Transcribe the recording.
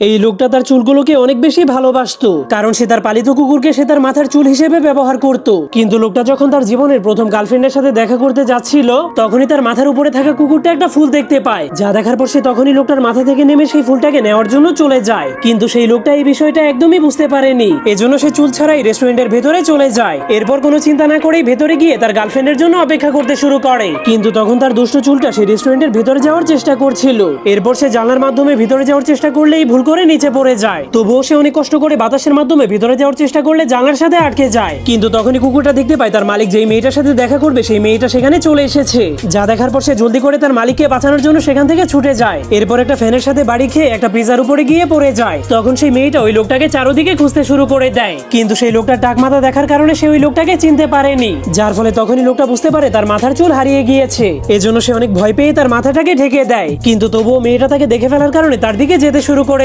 এই লোকটা তার চুলগুলোকে অনেক বেশি ভালোবাসতো, কারণ সে তার পালিত কুকুরকে সে তার মাথার চুল হিসেবে ব্যবহার করত। কিন্তু লোকটা যখন তার জীবনের প্রথম গার্লফ্রেন্ডের সাথে দেখা করতে যাচ্ছিল, তখনই তার মাথার উপরে থাকা কুকুরটা একটা ফুল দেখতে পায়, যা দেখার পর সে তখনই লোকটার মাথা থেকে নেমে সেই ফুলটাকে নেওয়ার জন্য চলে যায়। কিন্তু সেই লোকটা এই বিষয়টা একদমই বুঝতে পারেনি, এজন্য সে চুল ছাড়াই রেস্টুরেন্টের ভেতরে চলে যায়। এরপর কোনো চিন্তা না করেই ভেতরে গিয়ে তার গার্লফ্রেন্ডের জন্য অপেক্ষা করতে শুরু করে। কিন্তু তখন তার দুষ্ট চুলটা সেই রেস্টুরেন্টের ভেতরে যাওয়ার চেষ্টা করছিল। এরপর সে জানলার মাধ্যমে ভিতরে যাওয়ার চেষ্টা করলেই ভুল করে নিচে পড়ে যায়। তবুও সে অনেক কষ্ট করে বাতাসের মাধ্যমে ভিতরে যাওয়ার চেষ্টা করলে জানলার সাথে আটকে যায়। কিন্তু তখনই কুকুরটা দেখতে পায় তার মালিক যেই মেয়েটার সাথে দেখা করবে সেই মেয়েটা সেখানে চলে এসেছে, যা দেখার পর সে জলদি করে তার মালিককে বাঁচানোর জন্য সেখান থেকে ছুটে যায়। এরপর একটা ফ্যানের সাথে বাড়ি খেয়ে একটা পিজার উপরে গিয়ে পড়ে যায়। তখন সেই মেয়েটা ওই লোকটাকে চারদিকে খুঁজতে শুরু করে দেয়, কিন্তু সেই লোকটার টাক মাথা দেখার কারণে সে ওই লোকটাকে চিনতে পারেনি, যার ফলে তখনই লোকটা বুঝতে পারে তার মাথার চুল হারিয়ে গিয়েছে। এজন্য সে অনেক ভয় পেয়ে তার মাথাটাকে ঢেকে দেয়, কিন্তু তবুও মেয়েটা তাকে দেখে ফেলার কারণে তার দিকে যেতে শুরু করে।